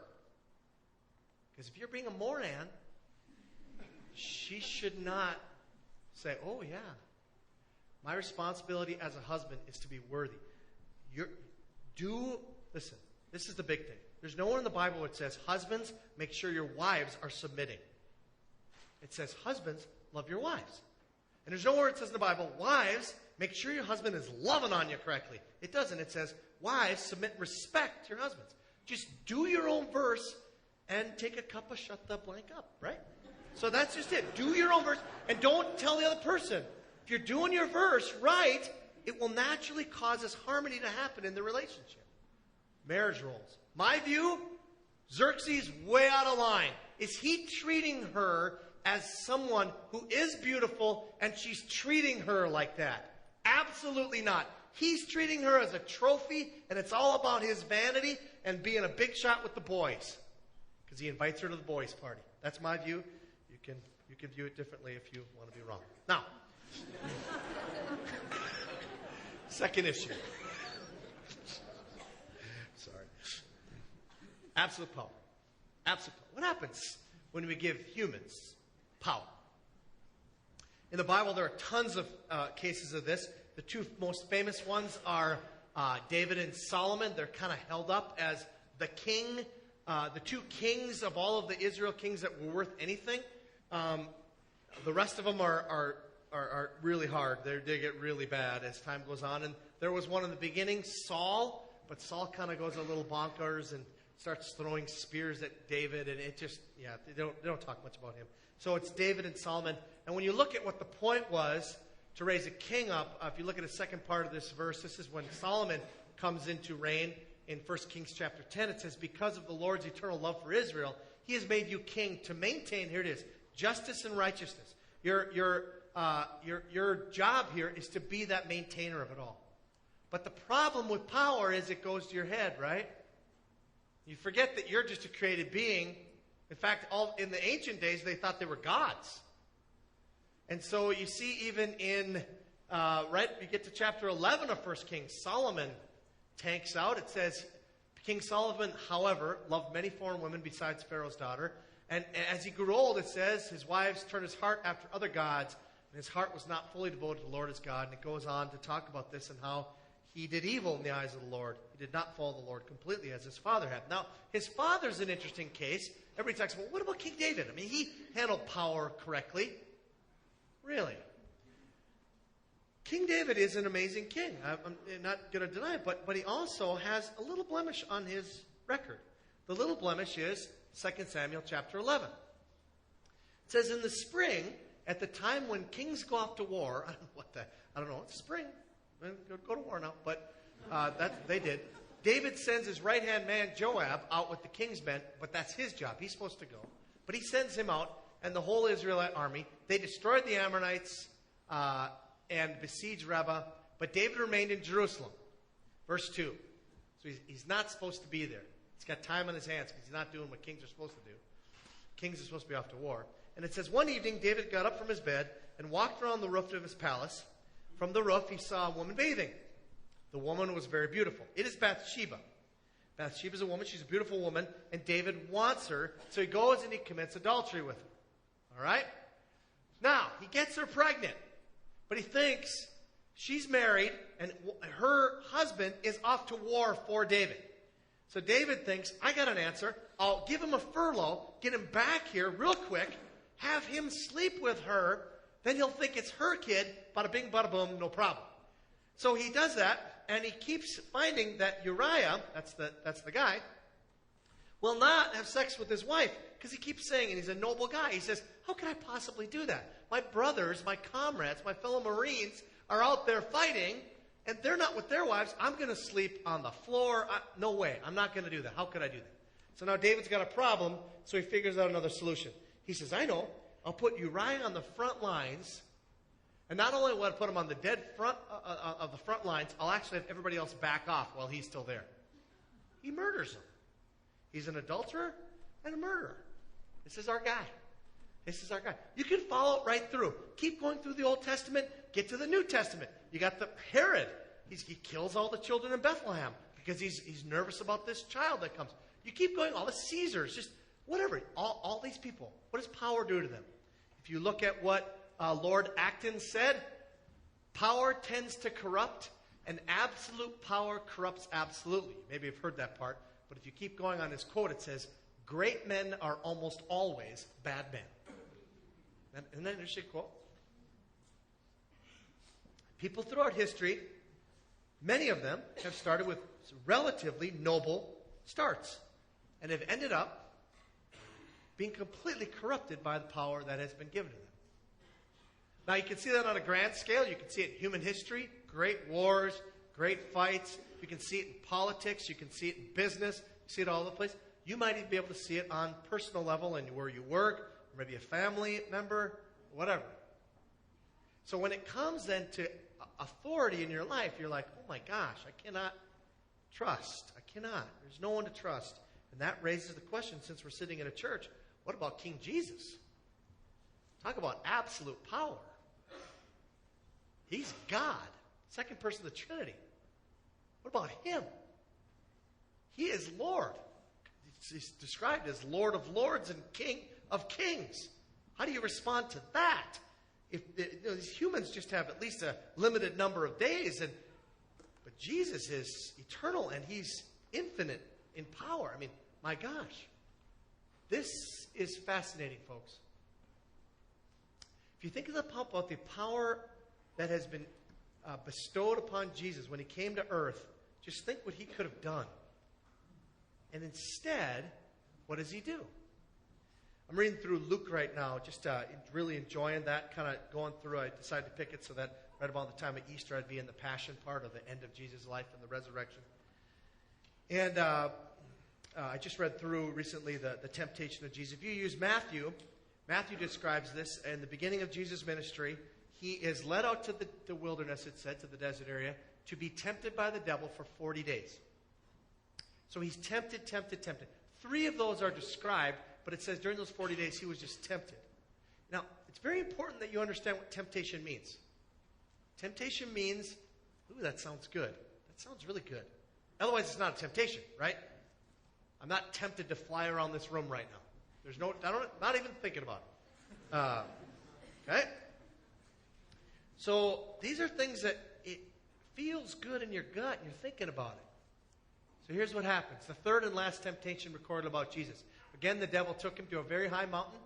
Because if you're being a moron, she should not say, oh yeah, my responsibility as a husband is to be worthy. Listen, this is the big thing. There's nowhere in the Bible where it says, husbands, make sure your wives are submitting. It says, husbands, love your wives. And there's nowhere it says in the Bible, wives, make sure your husband is loving on you correctly. It doesn't. It says, wives, submit and respect your husbands. Just do your own verse and take a cup of shut the blank up, right? So that's just it. Do your own verse and don't tell the other person. If you're doing your verse right, it will naturally cause this harmony to happen in the relationship. Marriage roles. My view, Xerxes way out of line. Is he treating her as someone who is beautiful and she's treating her like that? Absolutely not. He's treating her as a trophy and it's all about his vanity and being a big shot with the boys. Because he invites her to the boys' party. That's my view. You can view it differently if you want to be wrong. Now, second issue. Sorry. Absolute power. Absolute power. What happens when we give humans power? In the Bible, there are tons of cases of this. The 2 most famous ones are David and Solomon. They're kind of held up as the king. The 2 kings of all of the Israel kings that were worth anything. The rest of them are really hard. They get really bad as time goes on. And there was one in the beginning, Saul, but Saul kind of goes a little bonkers and starts throwing spears at David, and it just, they don't talk much about him. So it's David and Solomon. And when you look at what the point was to raise a king up, if you look at the second part of this verse, this is when Solomon comes into reign. In 1 Kings chapter 10, it says, because of the Lord's eternal love for Israel, he has made you king to maintain, here it is, justice and righteousness. Your job here is to be that maintainer of it all. But the problem with power is it goes to your head, right? You forget that you're just a created being. In fact, in the ancient days, they thought they were gods. And so you see even in, you get to chapter 11 of 1 Kings, Solomon tanks out. It says, King Solomon, however, loved many foreign women besides Pharaoh's daughter. And as he grew old, it says, his wives turned his heart after other gods, and his heart was not fully devoted to the Lord his God. And it goes on to talk about this and how he did evil in the eyes of the Lord. He did not follow the Lord completely as his father had. Now, his father's an interesting case. Everybody talks about, what about King David? I mean, he handled power correctly. Really? King David is an amazing king. I'm not going to deny it, but he also has a little blemish on his record. The little blemish is 2 Samuel chapter 11. It says, in the spring, at the time when kings go off to war, I don't know, it's spring. Go to war now, but they did. David sends his right-hand man, Joab, out with the king's men, but that's his job. He's supposed to go. But he sends him out, and the whole Israelite army. They destroyed the Ammonites and besieged Rabbah, but David remained in Jerusalem. Verse 2. So he's not supposed to be there. He's got time on his hands because he's not doing what kings are supposed to do. Kings are supposed to be off to war. And it says, one evening David got up from his bed and walked around the roof of his palace. From the roof he saw a woman bathing. The woman was very beautiful. It is Bathsheba. Bathsheba is a woman. She's a beautiful woman. And David wants her. So he goes and he commits adultery with her. All right? Now, he gets her pregnant. But he thinks, She's married, and her husband is off to war for David. So David thinks, I got an answer. I'll give him a furlough, get him back here real quick, have him sleep with her, then he'll think it's her kid, bada bing, bada boom, no problem. So he does that, and he keeps finding that Uriah, that's the guy, will not have sex with his wife, because he keeps saying, and he's a noble guy, he says, how can I possibly do that? My brothers, my comrades, my fellow Marines are out there fighting, and they're not with their wives. I'm going to sleep on the floor. No way. I'm not going to do that. How could I do that? So now David's got a problem, so he figures out another solution. He says, I know. I'll put Uriah on the front lines, and not only will I put him on the dead front of the front lines, I'll actually have everybody else back off while he's still there. He murders him. He's an adulterer and a murderer. This is our guy. This is our guy. You can follow it right through. Keep going through the Old Testament. Get to the New Testament. You got the Herod. He kills all the children in Bethlehem because he's nervous about this child that comes. You keep going. All the Caesars, just whatever. All these people. What does power do to them? If you look at what Lord Acton said, power tends to corrupt, and absolute power corrupts absolutely. Maybe you've heard that part. But if you keep going on his quote, it says, great men are almost always bad men. Isn't that an interesting quote? People throughout history, many of them have started with relatively noble starts and have ended up being completely corrupted by the power that has been given to them. Now, you can see that on a grand scale. You can see it in human history, great wars, great fights. You can see it in politics. You can see it in business. You see it all over the place. You might even be able to see it on personal level and where you work, or maybe a family member, whatever. So when it comes then to authority in your life, you're like, oh my gosh, I cannot trust. I cannot. There's no one to trust. And that raises the question, since we're sitting in a church, what about King Jesus? Talk about absolute power. He's God, second person of the Trinity. What about him? He is Lord. He's described as Lord of Lords and King of Kings. How do you respond to that? If these humans just have at least a limited number of days, but Jesus is eternal and he's infinite in power. I mean, my gosh. This is fascinating, folks. If you think about the power that has been bestowed upon Jesus when he came to earth, just think what he could have done. And instead, what does he do? I'm reading through Luke right now, just really enjoying that, kind of going through. I decided to pick it so that right about the time of Easter, I'd be in the passion part of the end of Jesus' life and the resurrection. And I just read through recently the temptation of Jesus. If you use Matthew describes this in the beginning of Jesus' ministry. He is led out to the wilderness, it said, to the desert area, to be tempted by the devil for 40 days. So he's tempted. 3 of those are described, but it says during those 40 days he was just tempted. Now, it's very important that you understand what temptation means. Temptation means, ooh, that sounds good. That sounds really good. Otherwise, it's not a temptation, right? I'm not tempted to fly around this room right now. There's not even thinking about it. Okay? So these are things that it feels good in your gut and you're thinking about it. So here's what happens. The third and last temptation recorded about Jesus. Again, the devil took him to a very high mountain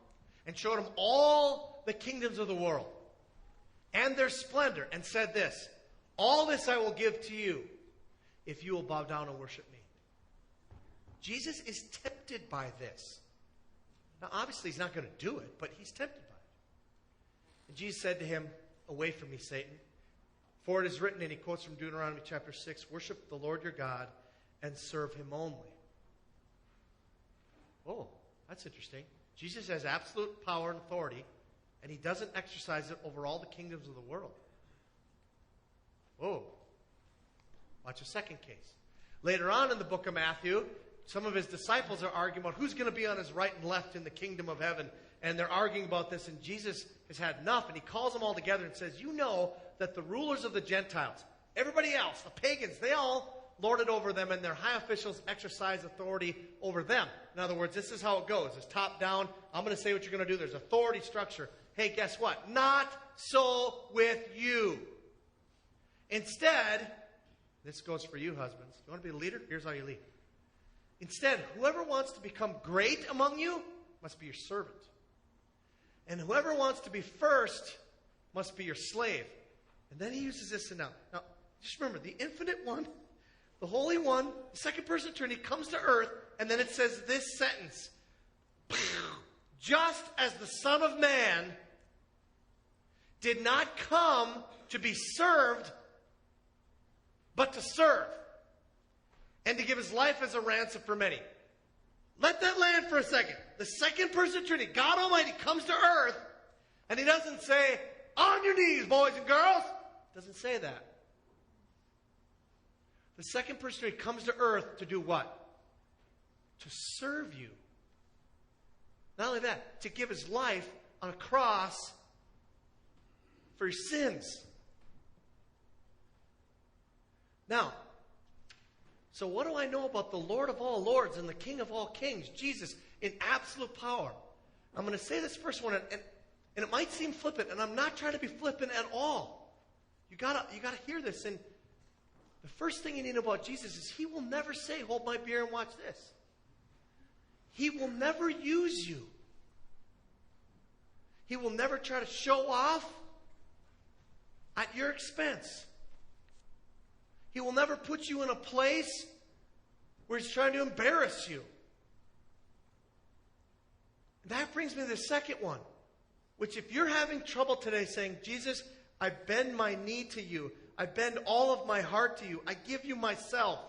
and showed him all the kingdoms of the world and their splendor and said this, all this I will give to you if you will bow down and worship me. Jesus is tempted by this. Now, obviously, he's not going to do it, but he's tempted by it. And Jesus said to him, away from me, Satan. For it is written, and he quotes from Deuteronomy chapter 6, worship the Lord your God and serve him only. Oh, that's interesting. Jesus has absolute power and authority, and he doesn't exercise it over all the kingdoms of the world. Whoa. Watch a second case. Later on in the book of Matthew, some of his disciples are arguing about who's going to be on his right and left in the kingdom of heaven. And they're arguing about this, and Jesus has had enough, and he calls them all together and says, you know that the rulers of the Gentiles, everybody else, the pagans, they all lord it over them, and their high officials exercise authority over them. In other words, this is how it goes. It's top down. I'm going to say what you're going to do. There's authority structure. Hey, guess what? Not so with you. Instead, this goes for you husbands. You want to be a leader? Here's how you lead. Instead, whoever wants to become great among you must be your servant. And whoever wants to be first must be your slave. And then he uses this now. Now, just remember, the infinite one, the Holy One, the second person of the Trinity comes to earth, and then it says this sentence. Just as the Son of Man did not come to be served, but to serve, and to give his life as a ransom for many. Let that land for a second. The second person of the Trinity, God Almighty, comes to earth, and he doesn't say, on your knees, boys and girls. Doesn't say that. The second person of the Trinity comes to earth to do what? To serve you. Not only that, to give his life on a cross for your sins. Now, so what do I know about the Lord of all lords and the King of all kings, Jesus, in absolute power? I'm going to say this first one, and it might seem flippant, and I'm not trying to be flippant at all. You gotta hear this. And the first thing you need to know about Jesus is he will never say, hold my beer and watch this. He will never use you. He will never try to show off at your expense. He will never put you in a place where he's trying to embarrass you. And that brings me to the second one, which if you're having trouble today saying, Jesus, I bend my knee to you. I bend all of my heart to you. I give you myself.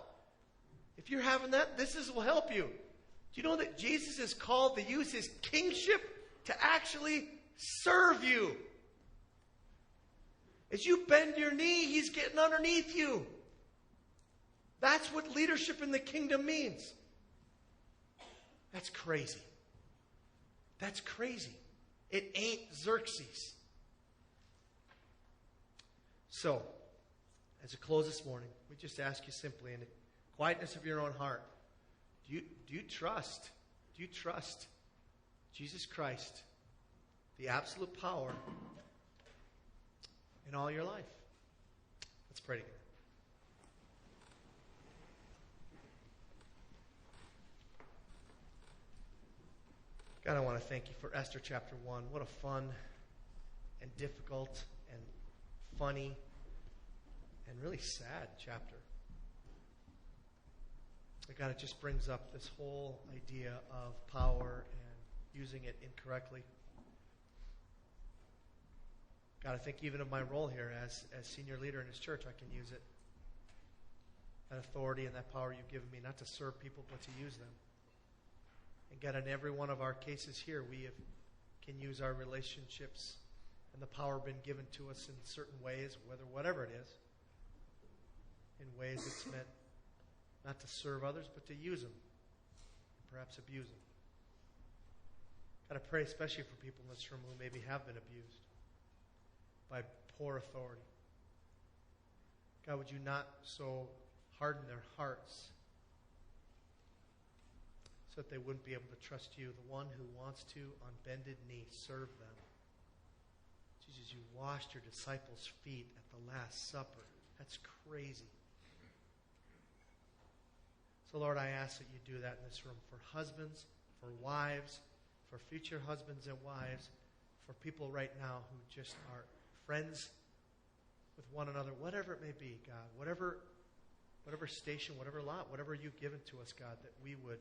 If you're having that, this will help you. Do you know that Jesus is called to use his kingship to actually serve you? As you bend your knee, he's getting underneath you. That's what leadership in the kingdom means. That's crazy. That's crazy. It ain't Xerxes. So, as a close this morning, we just ask you simply in the quietness of your own heart, do you trust Jesus Christ, the absolute power in all your life? Let's pray together. God, I want to thank you for Esther chapter 1. What a fun and difficult and funny and really sad chapter. God, it just brings up this whole idea of power and using it incorrectly. God, I think even of my role here as senior leader in this church, I can use it. That authority and that power you've given me, not to serve people, but to use them. And God, in every one of our cases here, we can use our relationships and the power been given to us in certain ways, whatever it is, in ways it's meant not to serve others, but to use them, and perhaps abuse them. God, I pray especially for people in this room who maybe have been abused by poor authority. God, would you not so harden their hearts so that they wouldn't be able to trust you, the one who wants to, on bended knee, serve them. Jesus, you washed your disciples' feet at the Last Supper. That's crazy. So, Lord, I ask that you do that in this room for husbands, for wives, for future husbands and wives, for people right now who just are friends with one another, whatever it may be, God, whatever station, whatever lot, whatever you've given to us, God, that we would